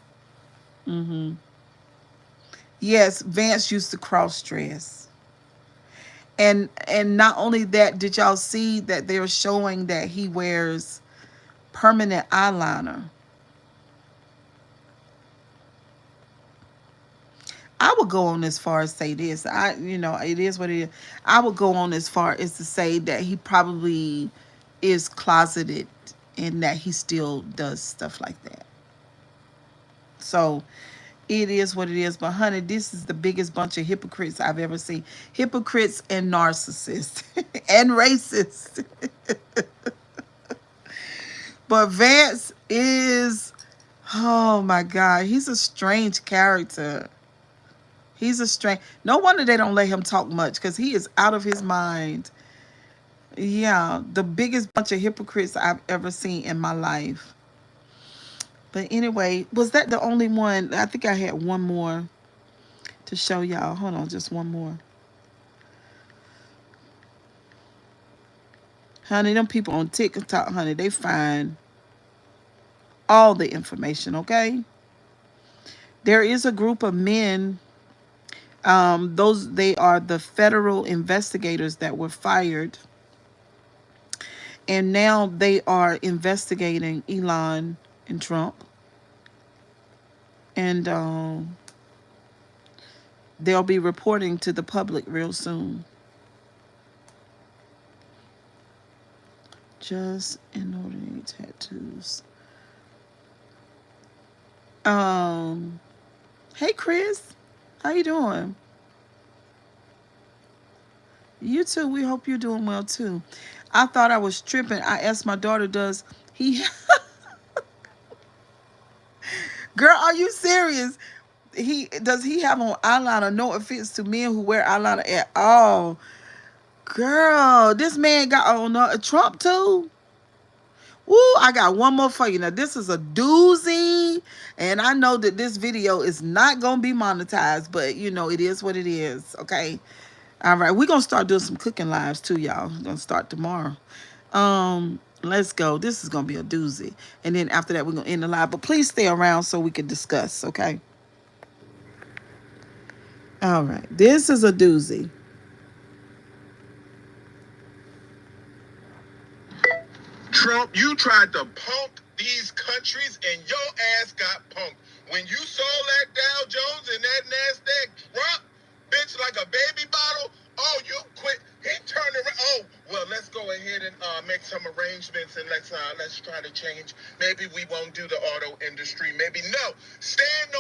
Yes, Vance used to cross dress. And not only that, did y'all see that they're showing that he wears permanent eyeliner? I would go on as far as say this. It is what it is. I would go on as far as to say that he probably is closeted and that he still does stuff like that. So it is what it is. But honey, this is the biggest bunch of hypocrites I've ever seen. Hypocrites and narcissists and racists. But Vance is, oh my God, he's a strange character. He's a strange. No wonder they don't let him talk much, because he is out of his mind. Yeah, the biggest bunch of hypocrites I've ever seen in my life. But anyway, was that the only one? I think I had one more to show y'all. Hold on, just one more. Honey, them people on TikTok, honey, they find all the information, okay? There is a group of men. They are the federal investigators that were fired, and now they are investigating Elon and Trump, and they'll be reporting to the public real soon. just in order to get tattoos. Hey Chris, how you doing? You too. We hope you're doing well too. I thought I was tripping. I asked my daughter, does he girl, are you serious? He have on eyeliner? No offense to men who wear eyeliner at all. Girl, this man got on a Trump too. Woo, I got one more for you. Now, this is a doozy. And I know that this video is not going to be monetized, but you know, it is what it is. Okay. All right. We're going to start doing some cooking lives too, y'all. We're going to start tomorrow. Let's go. This is going to be a doozy. And then after that, we're going to end the live. But please stay around so we can discuss. Okay. All right. This is a doozy. Trump, you tried to punk these countries and your ass got punked. When you saw that Dow Jones and that NASDAQ drop, bitch, like a baby bottle, oh, you quit. He turned around. Oh, well, let's go ahead and make some arrangements and let's try to change. Maybe we won't do the auto industry. Maybe no. Stand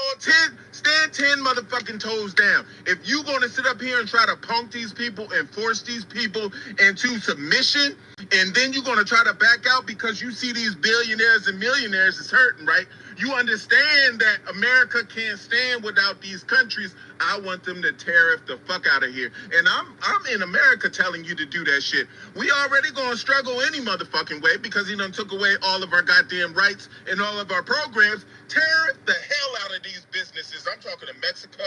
10 motherfucking toes down. If you gonna sit up here and try to punk these people and force these people into submission, and then you're gonna try to back out because you see these billionaires and millionaires is hurting, right? You understand that America can't stand without these countries. I want them to tariff the fuck out of here. And I'm in America telling you to do that shit. We already gonna struggle any motherfucking way because he done took away all of our goddamn rights and all of our programs. Tariff the hell out of these businesses. I'm talking to Mexico.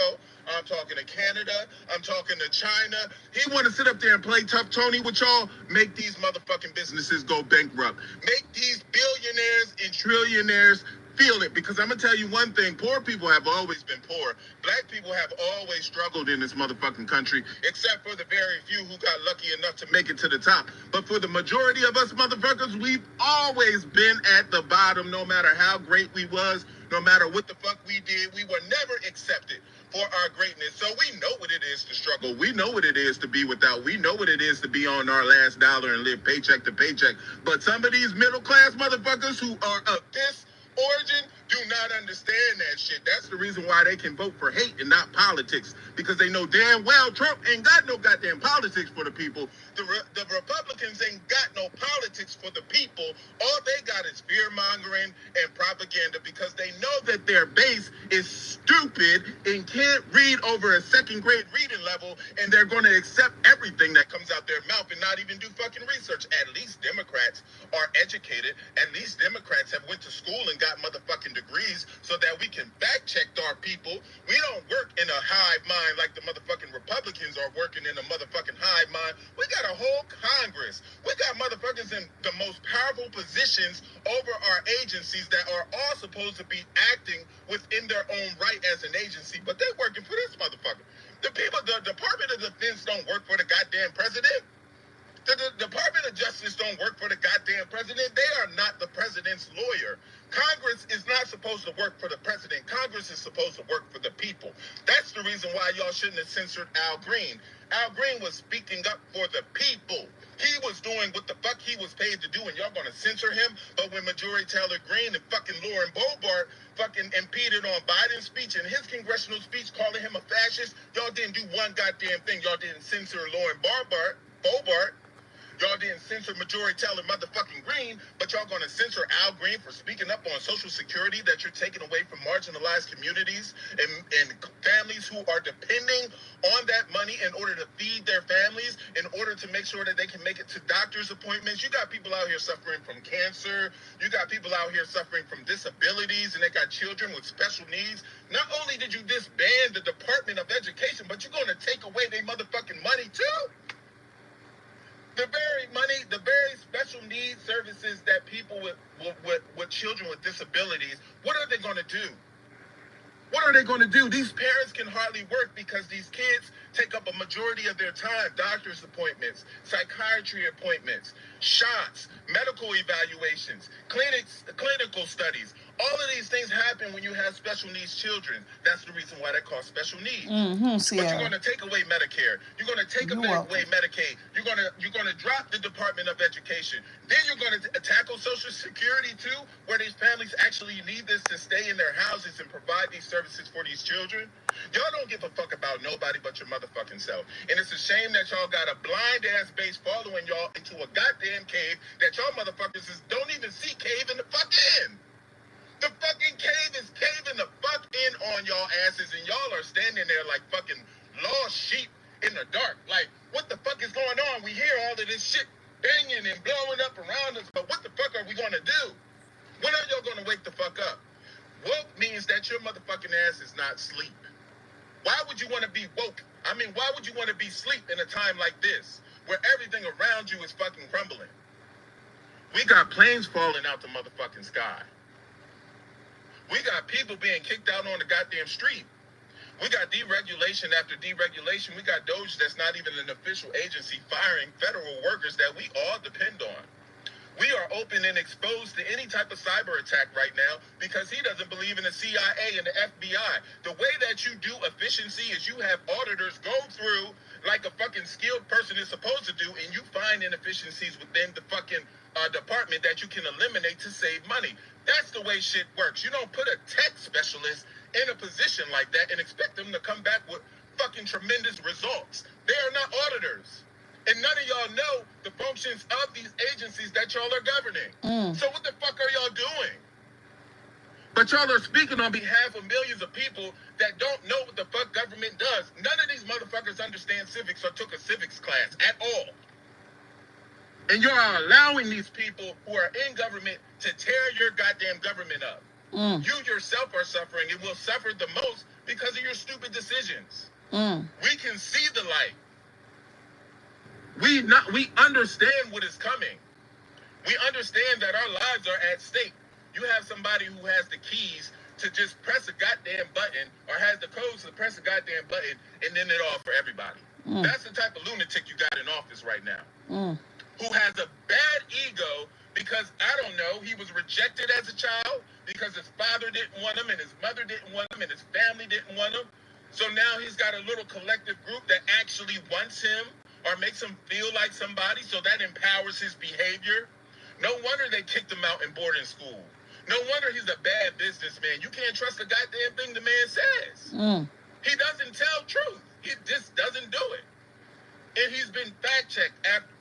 I'm talking to Canada. I'm talking to China. He want to sit up there and play tough Tony with y'all. Make these motherfucking businesses go bankrupt. Make these billionaires and trillionaires feel it, because I'm gonna tell you one thing: poor people have always been poor. Black people have always struggled in this motherfucking country, except for the very few who got lucky enough to make it to the top. But for the majority of us motherfuckers, we've always been at the bottom. No matter how great we was, no matter what the fuck we did, we were never accepted for our greatness. So we know what it is to struggle. We know what it is to be without. We know what it is to be on our last dollar and live paycheck to paycheck. But some of these middle class motherfuckers who are of this origin do not understand that shit. That's the reason why they can vote for hate and not politics, because they know damn well Trump ain't got no goddamn politics for the people. The Republicans ain't got no politics for the people. All they got is fear mongering and propaganda, because they know that their base is stupid and can't read over a second grade reading level, and they're going to accept everything that comes out their mouth and not even do fucking research. At least Democrats are educated. At least Democrats have went to school and got motherfucking degrees so that we can fact check our people. We don't work in a hive mind like the motherfucking Republicans are working in a motherfucking hive mind. We got a whole Congress. We got motherfuckers in the most powerful positions over our agencies that are all supposed to be acting within their own right as an agency, but they're working for this motherfucker. The people, the Department of Defense don't work for the goddamn president. The Department of Justice don't work for the goddamn president. They are not the president's lawyer. Congress is not supposed to work for the president. Congress is supposed to work for the people. That's the reason why y'all shouldn't have censored Al Green. Al Green was speaking up for the people. He was doing what the fuck he was paid to do, and y'all gonna censor him? But when Marjorie Taylor Greene and fucking Lauren Boebert fucking impeded on Biden's speech and his congressional speech calling him a fascist, y'all didn't do one goddamn thing. Y'all didn't censor Lauren Boebert. Y'all didn't censor Marjorie Taylor motherfucking Greene, but y'all gonna censor Al Green for speaking up on Social Security that you're taking away from marginalized communities and families who are depending on that money in order to feed their families, in order to make sure that they can make it to doctor's appointments. You got people out here suffering from cancer. You got people out here suffering from disabilities, and they got children with special needs. Not only did you disband the Department of Education, but you're gonna take away their motherfucking money too. The very special needs services that people with children with disabilities, what are they going to do? What are they going to do? These parents can hardly work because these kids take up a majority of their time. Doctor's appointments, psychiatry appointments, shots, medical evaluations, clinical studies. All of these things happen when you have special needs children. That's the reason why they're called special needs. But you're going to take away Medicare. You're going to take away Medicaid. You're going to drop the Department of Education. Then you're going to tackle Social Security too, where these families actually need this to stay in their houses and provide these services for these children. Y'all don't give a fuck about nobody but your motherfucking self. And it's a shame that y'all got a blind ass base following y'all into a goddamn cave that y'all motherfuckers don't even see cave in the fuck in. The fucking cave is caving the fuck in on y'all asses, and y'all are standing there like fucking lost sheep in the dark. Like, what the fuck is going on? We hear all of this shit banging and blowing up around us, but what the fuck are we gonna do? When are y'all gonna wake the fuck up? Woke means that your motherfucking ass is not asleep. Why would you want to be woke? I mean, why would you want to be asleep in a time like this, where everything around you is fucking crumbling? We got planes falling out the motherfucking sky. We got people being kicked out on the goddamn street. We got deregulation after deregulation. We got Doge that's not even an official agency firing federal workers that we all depend on. We are open and exposed to any type of cyber attack right now because he doesn't believe in the CIA and the FBI. The way that you do efficiency is you have auditors go through like a fucking skilled person is supposed to do, and you find inefficiencies within the fucking department that you can eliminate to save money. That's the way shit works. You don't put a tech specialist in a position like that and expect them to come back with fucking tremendous results. They are not auditors. And none of y'all know the functions of these agencies that y'all are governing. So what the fuck are y'all doing? But y'all are speaking on behalf of millions of people that don't know what the fuck government does. None of these motherfuckers understand civics or took a civics class at all. And you are allowing these people who are in government to tear your goddamn government up. You yourself are suffering and will suffer the most because of your stupid decisions. We can see the light. We understand what is coming. We understand that our lives are at stake. You have somebody who has the keys to just press a goddamn button or has the codes to press a goddamn button and then it all for everybody. That's the type of lunatic you got in office right now. Who has a bad ego because, I don't know, he was rejected as a child because his father didn't want him and his mother didn't want him and his family didn't want him. So now he's got a little collective group that actually wants him or makes him feel like somebody, so that empowers his behavior. No wonder they kicked him out in boarding school. No wonder he's a bad businessman. You can't trust a goddamn thing the man says. He doesn't tell truth. He just doesn't do it. And he's been fact-checked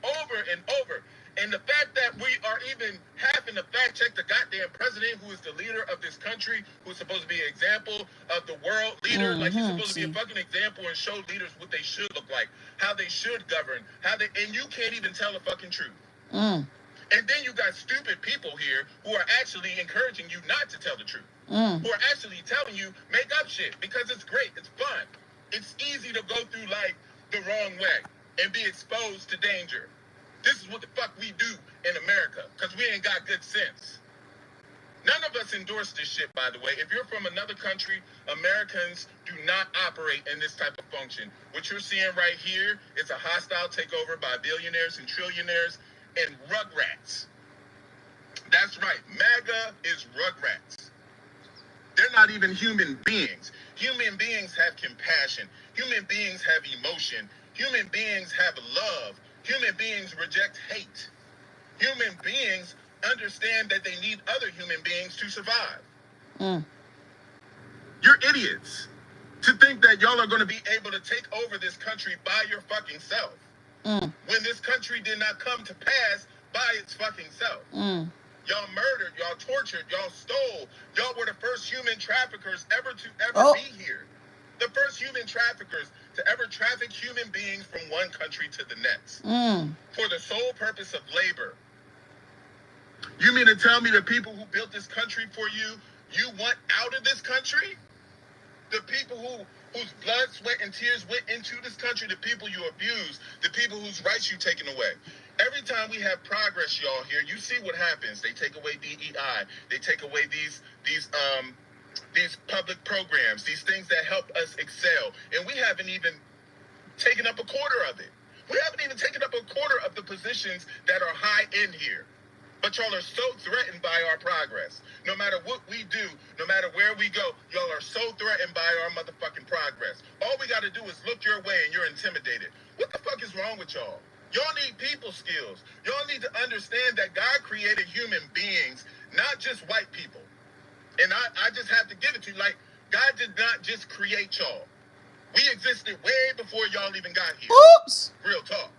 over and over. And the fact that we are even having to fact-check the goddamn president who is the leader of this country, who's supposed to be an example of the world leader, like he's supposed to be a fucking example and show leaders what they should look like, how they should govern, and you can't even tell the fucking truth. And then you got stupid people here who are actually encouraging you not to tell the truth. Who are actually telling you, make up shit, because it's great, it's fun. It's easy to go through life the wrong way and be exposed to danger. This is what the fuck we do in America, because we ain't got good sense. None of us endorse this shit, by the way. If you're from another country, Americans do not operate in this type of function. What you're seeing right here is a hostile takeover by billionaires and trillionaires and rugrats. That's right. MAGA is rugrats. They're not even human beings. Human beings have compassion. Human beings have emotion. Human beings have love. Human beings reject hate. Human beings understand that they need other human beings to survive. You're idiots to think that y'all are going to be able to take over this country by your fucking self. When this country did not come to pass by its fucking self. Y'all murdered, y'all tortured, y'all stole. Y'all were the first human traffickers ever to be here. The first human traffickers to ever traffic human beings from one country to the next. For the sole purpose of labor. You mean to tell me the people who built this country for you, you want out of this country? The people whose blood, sweat, and tears went into this country, the people you abused, the people whose rights you taken away. Every time we have progress, y'all, here, you see what happens. They take away DEI. They take away these public programs, these things that help us excel. And we haven't even taken up a quarter of it. We haven't even taken up a quarter of the positions that are high in here. But y'all are so threatened by our progress. No matter what we do, no matter where we go, y'all are so threatened by our motherfucking progress. All we got to do is look your way and you're intimidated. What the fuck is wrong with y'all? Y'all need people skills. Y'all need to understand that God created human beings, not just white people. And I just have to give it to you. Like, God did not just create y'all. We existed way before y'all even got here. Oops. Real talk.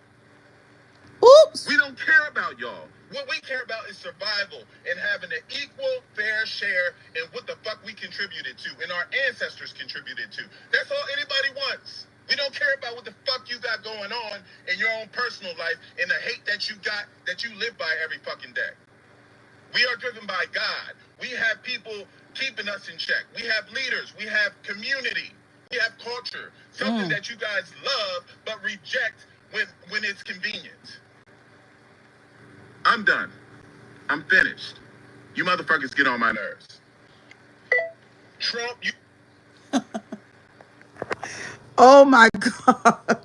Oops. We don't care about y'all. What we care about is survival and having an equal, fair share in what the fuck we contributed to and our ancestors contributed to. That's all anybody wants. We don't care about what the fuck you got going on in your own personal life and the hate that you got, that you live by every fucking day. We are driven by God. We have people keeping us in check. We have leaders. We have community. We have culture. Something that you guys love but reject when it's convenient. I'm done. I'm finished. You motherfuckers get on my nerves. Trump, you... Oh my God.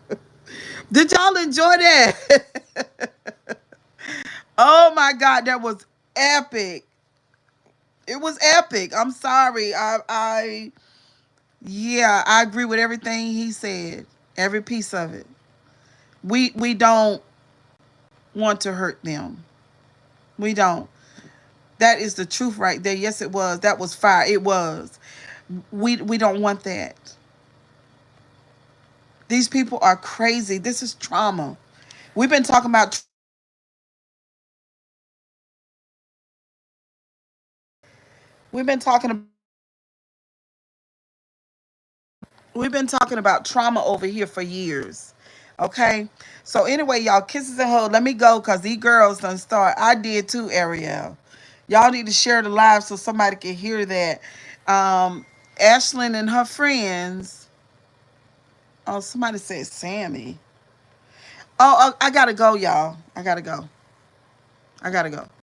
Did y'all enjoy that? Oh my God, that was epic. It was epic. I'm sorry. Yeah, I agree with everything he said. Every piece of it. We don't want to hurt them. We don't. That is the truth right there. Yes, it was. That was fire. It was. We don't want that. These people are crazy. This is trauma. We've been talking about we've been talking we've been talking about trauma over here for years. Okay? So anyway, y'all, kisses and hugs. Let me go because these girls done start. I did too, Ariel. Y'all need to share the live so somebody can hear that. Ashlyn and her friends. Oh, somebody said Sammy. Oh, I gotta go, y'all. I gotta go.